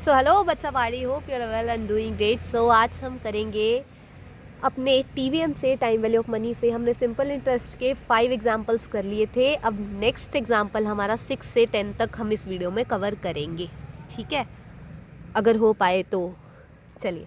सो hello बच्चा party, hope you are well and doing great. So आज हम करेंगे अपने टीवीएम से, टाइम वैल्यू ऑफ मनी से। हमने सिंपल इंटरेस्ट के 5 एग्जांपल्स कर लिए थे। अब नेक्स्ट एग्जांपल हमारा 6 से 10 तक हम इस वीडियो में कवर करेंगे, ठीक है, अगर हो पाए तो। चलिए,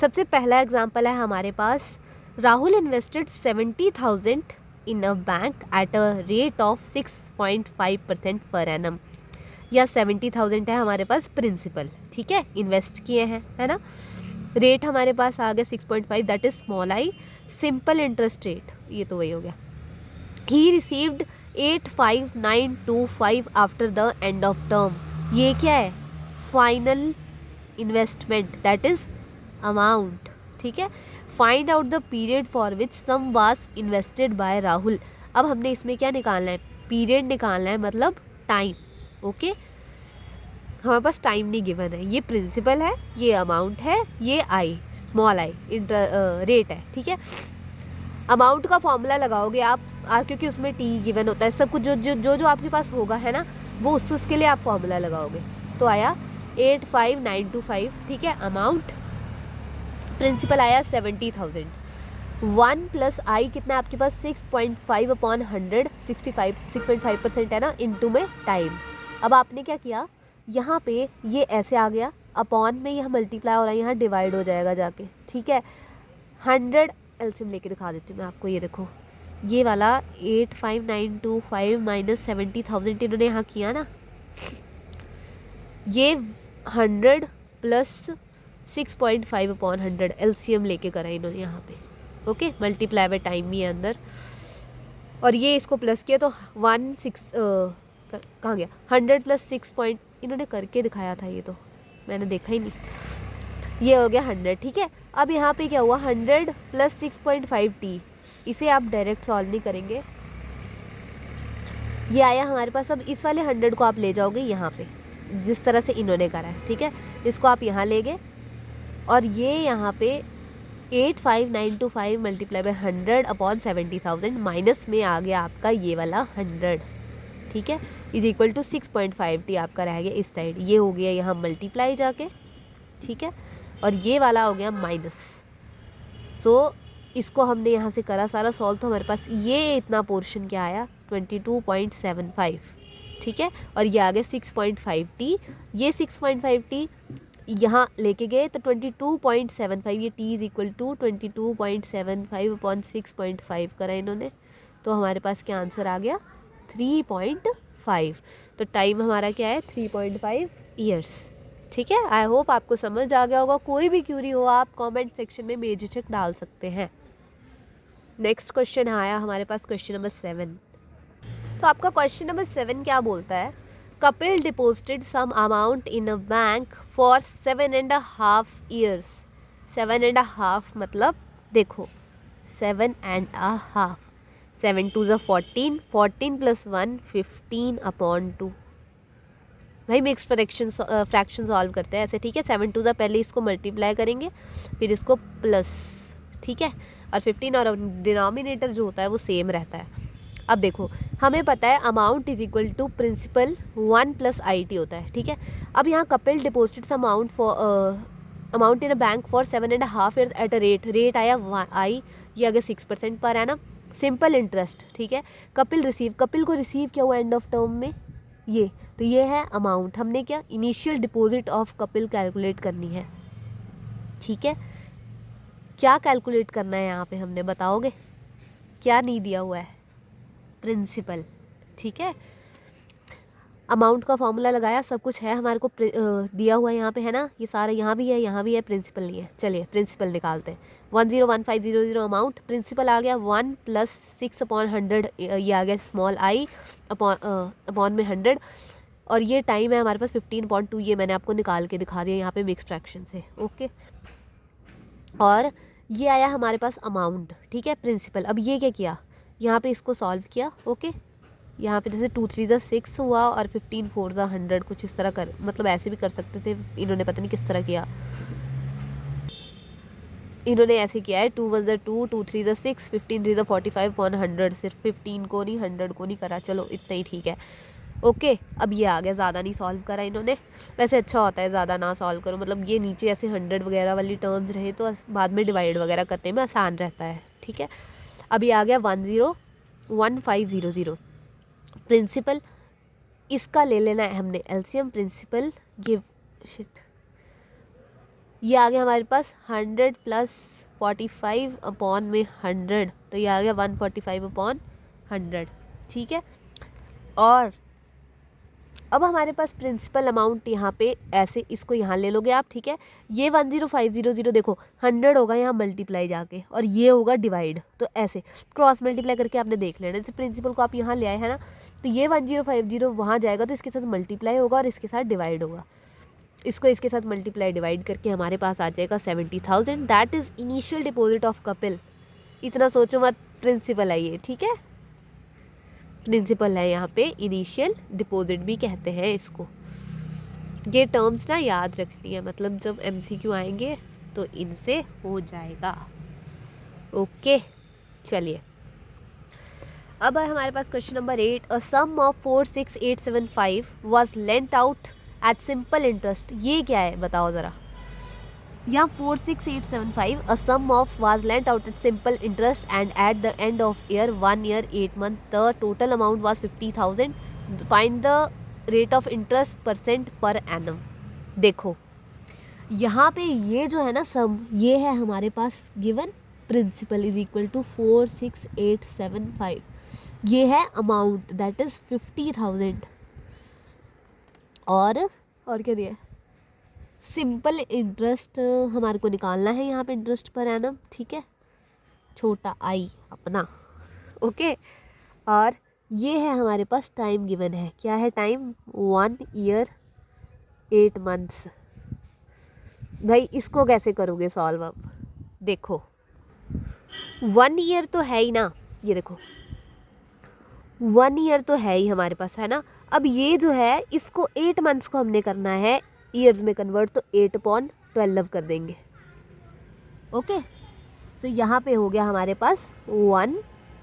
सबसे पहला एग्जांपल है हमारे पास। Rahul invested 70,000 in a bank at a rate of 6.5% per annum. या 70,000 है हमारे पास प्रिंसिपल, ठीक है, इन्वेस्ट किए हैं, है ना। रेट हमारे पास आ गया 6.5, that is small I. Simple interest rate, ये तो वही हो गया। He received 85,925 after the end of term. ये क्या है? Final investment, that is amount, ठीक है। Find out the period for which sum was invested by Rahul. अब हमने इसमें क्या निकालना है? पीरियड निकालना है, मतलब टाइम। ओके, हमारे पास टाइम नहीं गिवन है। ये प्रिंसिपल है, ये अमाउंट है, ये आई, स्मॉल आई रेट है, ठीक है। अमाउंट का फॉर्मूला लगाओगे आप, क्योंकि उसमें टी गिवन होता है। सब कुछ जो जो जो जो आपके पास होगा, है ना, वो उसके लिए आप फॉर्मूला लगाओगे। तो आया 85,925, ठीक है। अमाउंट प्रिंसिपल आया 70,000। 1 प्लस आई कितना आपके पास? 6.5 अपॉन 100, 6.5% है ना, इनटू में टाइम। अब आपने क्या किया, यहाँ पे ये ऐसे आ गया, अपॉन में यह मल्टीप्लाई हो रहा है, यहाँ डिवाइड हो जाएगा जाके, ठीक है। 100 एलसीएम लेके दिखा देती हूँ मैं आपको। ये देखो, ये वाला 85,925 माइनस 70,000 इन्होंने यहाँ किया ना, ये 100 प्लस 6.5 अपॉन 100 एलसीएम लेके करा इन्होंने यहाँ पे। ओके, मल्टीप्लाई बाय टाइम भी है अंदर, और ये इसको प्लस किया तो 16 कहाँ गया? 100 प्लस 6 पॉइंट इन्होंने करके दिखाया था, ये तो मैंने देखा ही नहीं। ये हो गया 100, ठीक है। अब यहाँ पे क्या हुआ? 100 प्लस 6.5t, इसे आप डायरेक्ट सॉल्व नहीं करेंगे, ये आया हमारे पास। अब इस वाले 100 को आप ले जाओगे यहाँ पे, जिस तरह से इन्होंने करा है, ठीक है। इसको आप यहाँ ले गए, और ये यहाँ पे 85,925 मल्टीप्लाई बाय 100 अपॉन 70,000 माइनस में आ गया आपका ये वाला 100, ठीक है, इज इक्वल टू 6.5t आपका रह गया इस साइड। ये हो गया यहाँ मल्टीप्लाई जाके, ठीक है, और ये वाला हो गया माइनस। सो इसको हमने यहाँ से करा सारा सॉल्व, तो हमारे पास ये इतना पोर्शन क्या आया? 22.75, ठीक है। और ये आ गया 6.5t। ये 6.5t यहाँ लेके गए तो 22.75, ये t is equal to 22.75 upon 6.5 करा इन्होंने, तो हमारे पास क्या आंसर आ गया? 3.5। तो टाइम हमारा क्या है? 3.5 ईयर्स, ठीक है। आई होप आपको समझ आ गया होगा। कोई भी क्यूरी हो आप कमेंट सेक्शन में बेझिझक डाल सकते हैं। नेक्स्ट क्वेश्चन आया हमारे पास, क्वेश्चन नंबर 7। तो आपका क्वेश्चन नंबर 7 क्या बोलता है? Kapil deposited some amount in a bank for 7.5 years. 7.5 मतलब देखो, 7.5, 7 2 ज़ा 14, 14 प्लस 1 15 अपॉन 2। भाई मिक्स फ्रैक्शन सॉल्व करते हैं ऐसे, ठीक है। 7 2 ज़ा पहले इसको मल्टीप्लाई करेंगे, फिर इसको प्लस, ठीक है, और 15, और डिनोमिनेटर जो होता है वो सेम रहता है। अब देखो, हमें पता है amount is equal to principal 1 plus IT होता है, ठीक है। अब यहाँ Kapil deposited some amount in a bank for 7.5 years at a rate आया आई, ये आ गया 6% पर एनम, सिंपल इंटरेस्ट, ठीक है। कपिल को रिसीव क्या हुआ एंड ऑफ टर्म में? ये तो ये है अमाउंट। हमने क्या initial deposit of Kapil calculate करनी है, ठीक है। क्या कैलकुलेट करना है यहाँ पे हमने, बताओगे? क्या नहीं दिया हुआ है? प्रिंसिपल, ठीक है। अमाउंट का फॉर्मूला लगाया, सब कुछ है हमारे को दिया हुआ है यहाँ पे, है ना। ये सारा यहाँ भी है, यहाँ भी है, प्रिंसिपल नहीं है। चलिए प्रिंसिपल निकालते हैं। 101500 अमाउंट, प्रिंसिपल आ गया 1 प्लस 6 अपॉन 100, ये आ गया स्मॉल आई अपॉन में 100, और ये टाइम है हमारे पास 15.2, ये मैंने आपको निकाल के दिखा दिया यहाँ पे मिक्स फ्रैक्शन से। ओके, और ये आया हमारे पास अमाउंट, ठीक है, प्रिंसिपल। अब ये क्या किया, यहाँ पे इसको सॉल्व किया। ओके, यहाँ पे जैसे 2 3 ज़ा 6 हुआ, और 15 4 ज़ा 100, कुछ इस तरह कर, मतलब ऐसे भी कर सकते थे, इन्होंने पता नहीं किस तरह किया। इन्होंने ऐसे किया है 2 1 ज़ा 2, 2 3 ज़ा 6, 15 3 ज़ा 45 अपॉन 100। सिर्फ 15 को नहीं, 100 को नहीं करा, चलो इतना ही ठीक है। ओके, अब ये आ गया, ज़्यादा नहीं सॉल्व करा इन्होंने। वैसे अच्छा होता है ज़्यादा ना सॉल्व करो, मतलब ये नीचे ऐसे 100 वगैरह वाली टर्म्स रहे तो बाद में डिवाइड वगैरह करने में आसान रहता है, ठीक है। अब ये आ गया 101500। प्रिंसिपल इसका ले लेना है हमने एलसीएम, प्रिंसिपल गिव शिट, ये आ गया हमारे पास 100 प्लस 45 अपॉन में 100, तो ये आ गया 145 अपॉन 100, ठीक है। और अब हमारे पास प्रिंसिपल अमाउंट यहाँ पे ऐसे इसको यहाँ ले लोगे आप, ठीक है। ये 10500 देखो 100 होगा यहाँ मल्टीप्लाई जाके और ये होगा डिवाइड, तो ऐसे क्रॉस मल्टीप्लाई करके आपने देख लेना। जैसे प्रिंसिपल को आप यहाँ ले आए हैं ना, तो ये 1050 वहाँ जाएगा तो इसके साथ मल्टीप्लाई होगा और इसके साथ डिवाइड होगा। इसको इसके साथ मल्टीप्लाई डिवाइड करके हमारे पास आ जाएगा 70,000। That is initial deposit of Kapil. इतना सोचो मत, प्रिंसिपल है ये, ठीक है। प्रिंसिपल है यहाँ पे, इनिशियल डिपॉजिट भी कहते हैं इसको। ये टर्म्स ना याद रखनी है, मतलब जब एमसीक्यू आएंगे तो इनसे हो जाएगा। ओके, चलिए अब है हमारे पास question number 8। A sum of 46875 was lent out at simple interest. ये क्या है बताओ ज़रा। यहाँ 46875 a sum of was lent out at simple interest and at the end of year 1 year 8 month the total amount was 50,000। Find the rate of interest percent per annum. देखो यहाँ पे ये जो है ना सम, ये है हमारे पास given, principal is equal to 46875, ये है अमाउंट दैट इज 50,000, और क्या दिया है, सिंपल इंटरेस्ट हमारे को निकालना है यहाँ पे, इंटरेस्ट पर एनम, ठीक है, छोटा आई अपना, ओके। और ये है हमारे पास टाइम गिवन है, क्या है टाइम, 1 year 8 months। भाई इसको कैसे करोगे सॉल्व अब, देखो 1 year तो है ही ना, ये देखो 1 year तो है ही हमारे पास, है ना। अब ये जो है इसको 8 months को हमने करना है ईयर्स में कन्वर्ट, तो 8/12 कर देंगे, ओके। तो यहाँ पे हो गया हमारे पास 1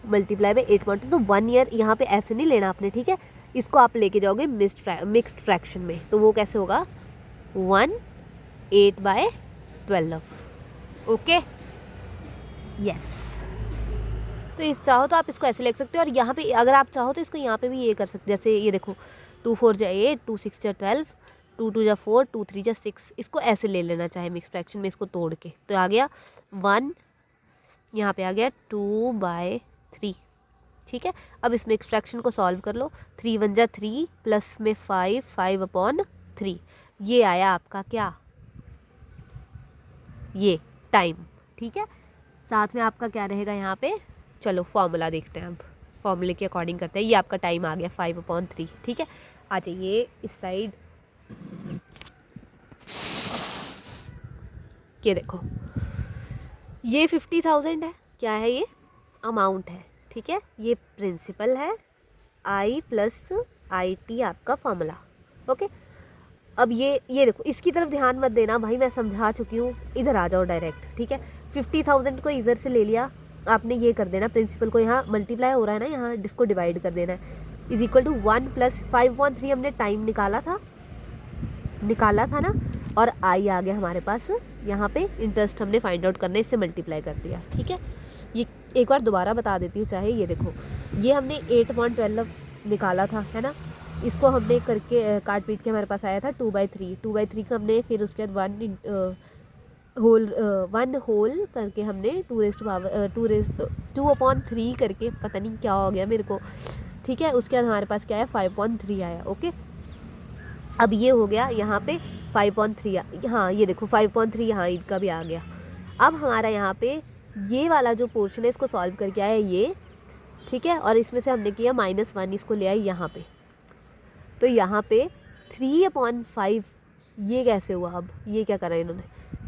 मल्टीप्लाई बाई 8 तो 1 year यहाँ पे ऐसे नहीं लेना आपने, ठीक है। इसको आप लेके जाओगे मिक्स्ड फ्रैक्शन में, तो वो कैसे होगा 1 8/12, ओके, यस। तो इस चाहो तो आप इसको ऐसे लिख सकते हो, और यहाँ पे अगर आप चाहो तो इसको यहाँ पे भी ये कर सकते हो, जैसे ये देखो 2 4 जा 8, 2 6 जा 12, 2 2 जा 4, 2 3 जा 6, इसको ऐसे ले लेना चाहे मिक्स फ्रैक्शन में, इसको तोड़ के, तो आ गया 1, यहाँ पे आ गया 2/3, ठीक है। अब इस मिक्स फ्रैक्शन को सॉल्व कर लो, 3 1 जा 3 प्लस में 5/3, ये आया आपका क्या, ये टाइम, ठीक है। साथ में आपका क्या रहेगा यहाँ पे, चलो फॉर्मूला देखते हैं, अब फॉर्मूले के अकॉर्डिंग करते हैं। ये आपका टाइम आ गया 5/3, ठीक है। आ जाइए इस साइड, ये देखो ये 50,000 है, क्या है ये, अमाउंट है, ठीक है। ये प्रिंसिपल है, आई प्लस आई टी आपका फॉर्मूला, ओके। अब ये देखो, इसकी तरफ ध्यान मत देना भाई, मैं समझा चुकी हूँ, इधर आ जाओ डायरेक्ट, ठीक है। 50,000 को इधर से ले लिया आपने, ये कर देना, प्रिंसिपल को यहाँ मल्टीप्लाई हो रहा है ना, यहाँ जिसको डिवाइड कर देना है, इज इक्वल टू 1 प्लस 5/3 हमने टाइम निकाला था ना, और आई आ गया हमारे पास, यहाँ पे इंटरेस्ट हमने फाइंड आउट करने, इससे मल्टीप्लाई कर दिया, ठीक है। ये एक बार दोबारा बता देती हूँ चाहे, ये देखो ये हमने 8/12 निकाला था, है ना, इसको हमने करके काट पीट के हमारे पास आया था 2/3 का हमने, फिर उसके बाद 1 होल करके हमने 2/3 करके, पता नहीं क्या हो गया मेरे को, ठीक है। उसके बाद हमारे पास क्या है 5/3 आया, ओके। अब ये हो गया यहाँ पे 5/3, हाँ ये देखो 5/3 यहाँ इनका भी आ गया। अब हमारा यहाँ पे ये वाला जो पोर्शन है इसको सॉल्व करके आया ये, ठीक है, और इसमें से हमने किया -1, इसको ले आए यहाँ पे, तो यहाँ पे 3/5 ये कैसे हुआ, अब ये क्या करा इन्होंने,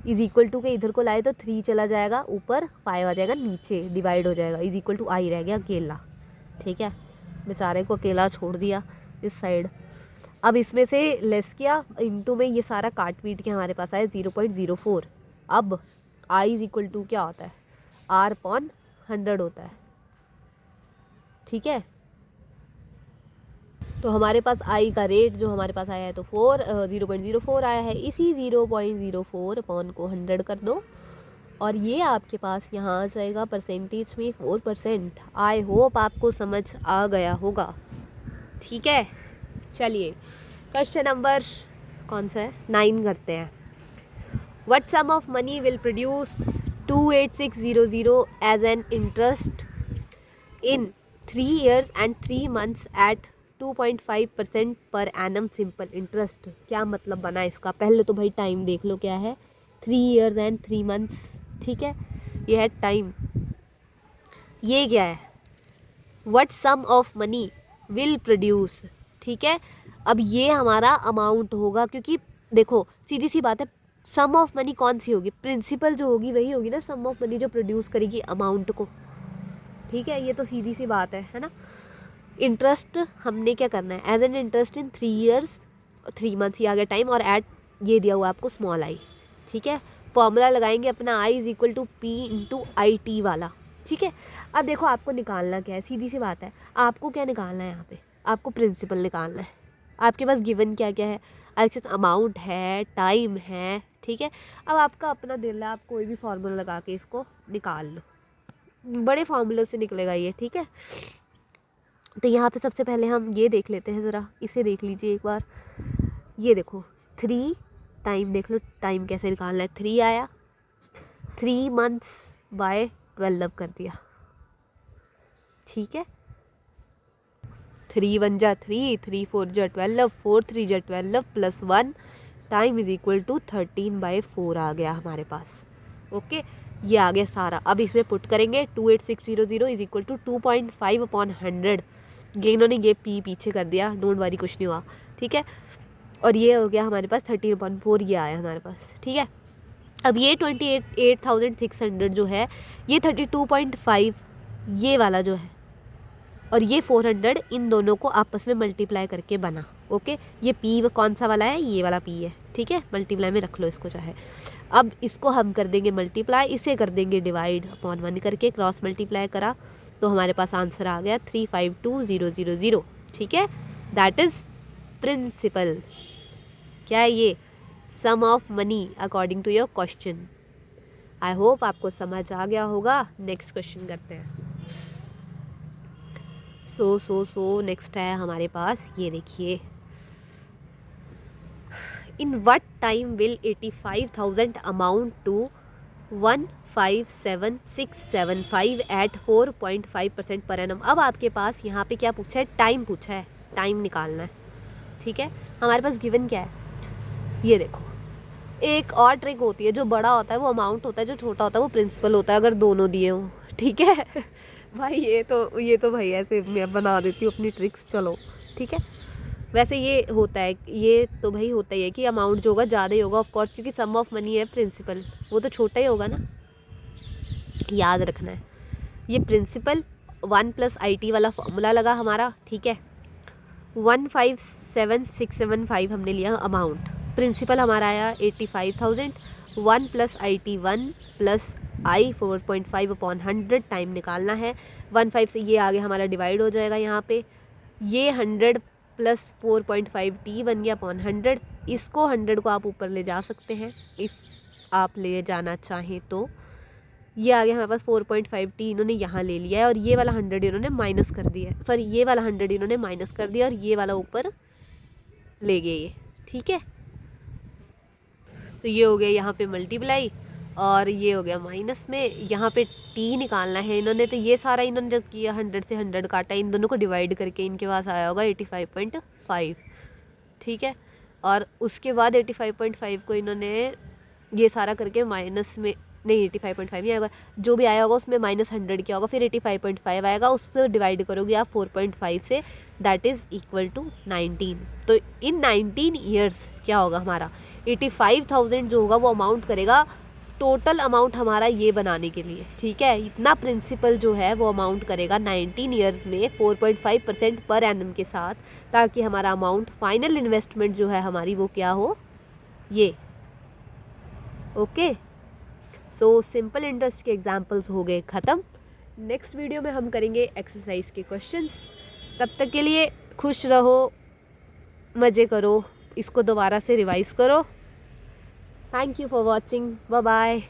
इज इक्वल टू के इधर को लाए तो 3 चला जाएगा ऊपर, 5 आ जाएगा नीचे, डिवाइड हो जाएगा, इज इक्वल टू आई रह गया अकेला, ठीक है। बेचारे को अकेला छोड़ दिया इस साइड। अब इसमें से लेस किया, इनटू में ये सारा काट पीट के हमारे पास आया 0.04। अब आई इज इक्वल टू क्या होता है, R/100 होता है, ठीक है। तो हमारे पास आई का रेट जो हमारे पास आया है तो 0.04 आया है। इसी 0.04 अपॉन को 100 कर दो और ये आपके पास यहाँ आ जाएगा परसेंटेज में 4%। आई होप आपको समझ आ गया होगा। ठीक है, चलिए क्वेश्चन नंबर कौन सा है, 9 करते हैं। What sum of money will produce 28600 as an interest in 3 years and 3 months at 2.5% per annum simple interest. क्या मतलब बना इसका? पहले तो भाई टाइम देख लो क्या है, 3 years and 3 months। ठीक है, ये है टाइम। ये क्या है? What sum of money will produce. ठीक है, अब ये हमारा अमाउंट होगा, क्योंकि देखो सीधी सी बात है, सम ऑफ मनी कौन सी होगी? प्रिंसिपल जो होगी वही होगी ना सम ऑफ मनी जो प्रोड्यूस करेगी अमाउंट को। ठीक है, ये तो सीधी सी बात है ना। इंटरेस्ट हमने क्या करना है, as an interest in 3 years 3 months, ये आ गया टाइम, और एट ये दिया हुआ आपको स्मॉल आई। ठीक है, फॉर्मूला लगाएंगे अपना I is equal to P into I T वाला। ठीक है, अब देखो आपको निकालना क्या है, सीधी सी बात है, आपको क्या निकालना है यहाँ पे? आपको प्रिंसिपल निकालना है। आपके पास गिवन क्या क्या है? आपके पास अमाउंट है, टाइम है। ठीक है, अब आपका अपना दिल है, आप कोई भी फार्मूला लगा के इसको निकाल लो, बड़े फार्मूले से निकलेगा ये। ठीक है, तो यहाँ पे सबसे पहले हम ये देख लेते हैं, ज़रा इसे देख लीजिए एक बार। ये देखो 3 टाइम, देख लो टाइम कैसे निकालना है। 3 आया, 3 months बाय 12 कर दिया। ठीक है, 3 1 जा 3, 3 4 जा 12, 4 3 जा 12 plus 1 time is equal to 13/4 आ गया हमारे पास। ओके, ये आ गया सारा। अब इसमें पुट करेंगे 28600 इज इक्वल टू 2.5 अपॉन 100। ये इन्होंने ये पी पीछे कर दिया, डोंट वरी, कुछ नहीं हुआ। ठीक है, और ये हो गया हमारे पास 13/4, ये आया हमारे पास। ठीक है, अब ये 28,600 जो है, ये 32.5 ये वाला जो है, और ये 400 इन दोनों को आपस में मल्टीप्लाई करके बना। ओके, ये पी कौन सा वाला है? ये वाला पी है। ठीक है, मल्टीप्लाई में रख लो इसको चाहे। अब इसको हम कर देंगे मल्टीप्लाई, इसे कर देंगे डिवाइड अपॉन 1 करके, क्रॉस मल्टीप्लाई करा तो हमारे पास आंसर आ गया 352000। ठीक है, दैट इज़ प्रिंसिपल। क्या है ये? Sum of money according to your question. I hope आपको समझ आ गया होगा। नेक्स्ट क्वेश्चन करते हैं। सो नेक्स्ट है हमारे पास, ये देखिए, in what time will 85,000 amount to 157,675 at 4.5% per annum. अब आपके पास यहाँ पे क्या पूछा है? टाइम पूछा है, टाइम निकालना है। ठीक है, हमारे पास गिवन क्या है? ये देखो, एक और ट्रिक होती है, जो बड़ा होता है वो अमाउंट होता है, जो छोटा होता है वो प्रिंसिपल होता है, अगर दोनों दिए हों। ठीक है भाई, ये तो भाई ऐसे मैं बना देती हूँ अपनी ट्रिक्स। चलो ठीक है, वैसे ये होता है, ये तो भाई होता ही है कि अमाउंट जो होगा ज़्यादा ही होगा ऑफ कोर्स, क्योंकि सम ऑफ मनी है प्रिंसिपल, वो तो छोटा ही होगा ना, याद रखना है। ये प्रिंसिपल 1 + IT वाला फॉर्मूला लगा हमारा। ठीक है, 157,675 हमने लिया अमाउंट, प्रिंसिपल हमारा आया 85,000, 1 + IT 1 + I 4.5 अपॉन 100, टाइम निकालना है। 15 से ये आगे हमारा डिवाइड हो जाएगा यहाँ पे, ये 100 + 4.5t बन गया अपॉन 100। इसको 100 को आप ऊपर ले जा सकते हैं इफ़ आप ले जाना चाहें तो। ये आ गया हमारे पास 4.5t इन्होंने यहाँ ले लिया है, और ये वाला 100 इन्होंने माइनस कर दिया है, सॉरी ये वाला 100 इन्होंने माइनस कर दिया और ये वाला ऊपर ले गए ये। ठीक है, तो ये हो गया यहाँ पे मल्टीप्लाई, और ये हो गया माइनस में। यहाँ पे t निकालना है इन्होंने, तो ये सारा इन्होंने जब किया 100 से 100 काटा, इन दोनों को डिवाइड करके इनके पास आया होगा 85.5। ठीक है, और उसके बाद 85.5 को इन्होंने ये सारा करके माइनस में, नहीं 85.5 नहीं आएगा, जो भी आया होगा उसमें -100 क्या होगा, फिर 85.5 आएगा, उससे डिवाइड करोगे आप 4.5 से, दैट इज़ इक्वल टू 19। तो इन 19 ईयर्स क्या होगा हमारा, 85,000 जो होगा वो अमाउंट करेगा टोटल अमाउंट हमारा ये बनाने के लिए। ठीक है, इतना प्रिंसिपल जो है वो अमाउंट करेगा 19 ईयर्स में 4.5% पर एनम के साथ, ताकि हमारा अमाउंट फाइनल इन्वेस्टमेंट जो है हमारी वो क्या हो, ये। ओके, सो सिंपल इंटरेस्ट के एग्जांपल्स हो गए ख़त्म। नेक्स्ट वीडियो में हम करेंगे एक्सरसाइज के क्वेश्चंस। तब तक के लिए खुश रहो, मज़े करो, इसको दोबारा से रिवाइज़ करो। Thank you for watching, bye bye.